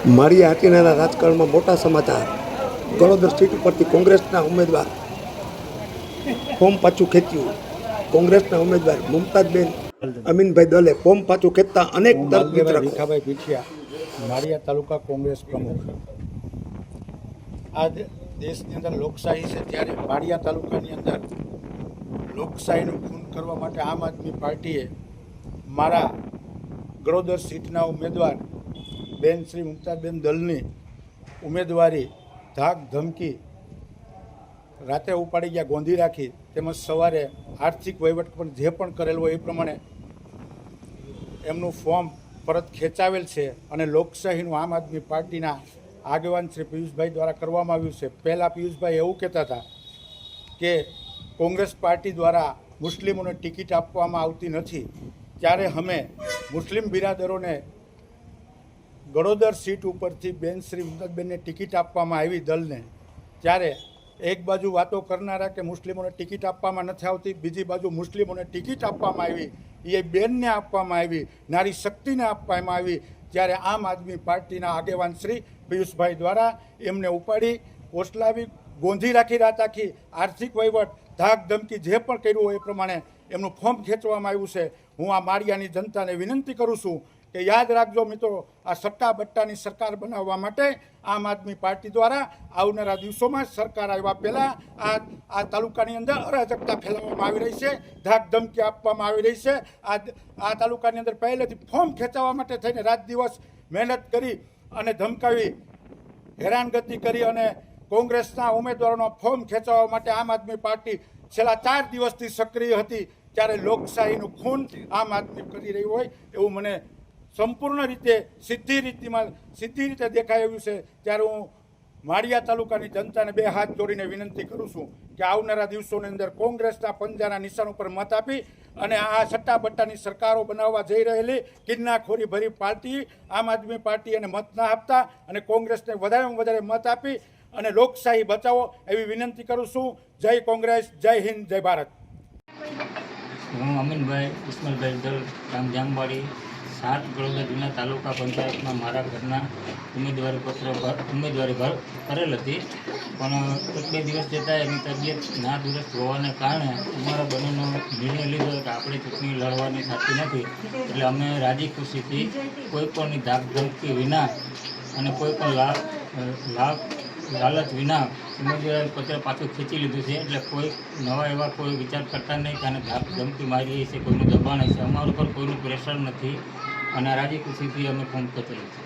મારી હાટીનાના રાજકારણમાં મોટા સમાચાર. ગણોદર સીટ ઉપરથી કોંગ્રેસના ઉમેદવાર ફોર્મ પાછું ખેંચ્યું. કોંગ્રેસના ઉમેદવાર મુમતાજબેન અમીનભાઈ દલે ફોર્મ પાછું ખેંચતા અનેક ભીખાભાઈ પીઠિયા, માળિયા તાલુકા કોંગ્રેસ પ્રમુખ. આ દેશની અંદર લોકશાહી છે, ત્યારે માળિયા તાલુકાની અંદર લોકશાહીનું ખૂન કરવા માટે આમ આદમી પાર્ટીએ મારા ગણોદર સીટના ઉમેદવાર બેન શ્રી મુમતાજબેન દલની ઉમેદવારી ધાક ધમકી રાતે ઉપાડી ગયા, ગોંધી રાખી, તેમજ સવારે આર્થિક વહીવટ પણ જે પણ કરેલ હોય એ પ્રમાણે એમનું ફોર્મ પરત ખેંચાવેલ છે અને લોકશાહીનું આમ આદમી પાર્ટીના આગેવાન શ્રી પિયુષભાઈ દ્વારા કરવામાં આવ્યું છે. પહેલાં પિયુષભાઈ એવું કહેતા હતા કે કોંગ્રેસ પાર્ટી દ્વારા મુસ્લિમોને ટિકિટ આપવામાં આવતી નથી, ત્યારે અમે મુસ્લિમ બિરાદરોને ગણોદર સીટ ઉપરથી બેન શ્રી મુમતાજબેનને ટિકિટ આપવામાં આવી દલને, ત્યારે એક બાજુ વાતો કરનારા કે મુસ્લિમોને ટિકિટ આપવામાં નથી આવતી, બીજી બાજુ મુસ્લિમોને ટિકિટ આપવામાં આવી એ બેનને આપવામાં આવી, નારી શક્તિને આપવામાં આવી, ત્યારે આમ આદમી પાર્ટીના આગેવાન શ્રી પિયુષભાઈ દ્વારા એમને ઉપાડી ઓસલાવી ગોંધી રાખી, રાત આખી આર્થિક વહીવટ ધાક ધમકી જે પણ કર્યું હોય એ પ્રમાણે એમનું ફોર્મ ખેંચવામાં આવ્યું છે. હું આ માળિયાની જનતાને વિનંતી કરું છું કે યાદ રાખજો મિત્રો, આ સટ્ટા બટ્ટાની સરકાર બનાવવા માટે આમ આદમી પાર્ટી દ્વારા આવનારા દિવસોમાં સરકાર આવ્યા પહેલાં આ તાલુકાની અંદર અરાજકતા ફેલાવવામાં આવી રહી છે, ધાક ધમકી આપવામાં આવી રહી છે. આ તાલુકાની અંદર પહેલેથી ફોર્મ ખેંચાવવા માટે થઈને રાત દિવસ મહેનત કરી અને ધમકાવી હેરાનગતિ કરી અને કોંગ્રેસના ઉમેદવારોનો ફોર્મ ખેંચવા માટે આમ આદમી પાર્ટી છેલ્લા 4 દિવસથી સક્રિય હતી, ત્યારે લોકશાહીનું ખૂન આમ આદમી કરી રહ્યું હોય એવું મને સંપૂર્ણ રીતે સીધી રીતે દેખાઈ આવ્યું છે. ત્યારે હું માળિયા તાલુકાની જનતાને 2 હાથ જોડીને વિનંતી કરું છું કે આવનારા દિવસોની અંદર કોંગ્રેસના પંજાના નિશાન ઉપર મત આપી અને આ સટ્ટા બટ્ટાની સરકારો બનાવવા જઈ રહેલી કિન્નાખોરી ભરી પાર્ટી આમ આદમી પાર્ટી એને મત ના આપતા અને કોંગ્રેસને વધારેમાં વધારે મત આપી અને લોકશાહી બચાવો એવી વિનંતી કરું છું. જય કોંગ્રેસ, જય હિન્દ, જય ભારત. હું અમીનભાઈ ઇસ્માઇલભાઈ દલ, ગામ જામવાડી, 7 ગણોદર જૂના તાલુકા પંચાયતમાં મારા ઘરના ઉમેદવારી કરેલ હતી, પણ 1-2 દિવસ જતાં એની તબિયત ના દુરસ્ત હોવાને કારણે અમારા બંનેનો નિર્ણય લીધો કે આપણે ચૂંટણી લડવાની થતી નથી, એટલે અમે રાજી ખુશીથી કોઈ પણની ધાક ધમકી વિના અને કોઈ પણ લાલચ વિના ઉમેદવારી પત્ર પાછું ખેંચી લીધું છે. એટલે કોઈ નવા એવા કોઈ વિચાર કરતા નહીં કે આને ધાક ધમકી મારી છે, કોઈનું દબાણ છે, અમારા ઉપર કોઈનું પ્રેશર નથી અને રાજી ખુશીથી અમે ફોર્મ ખેંચેલું છે.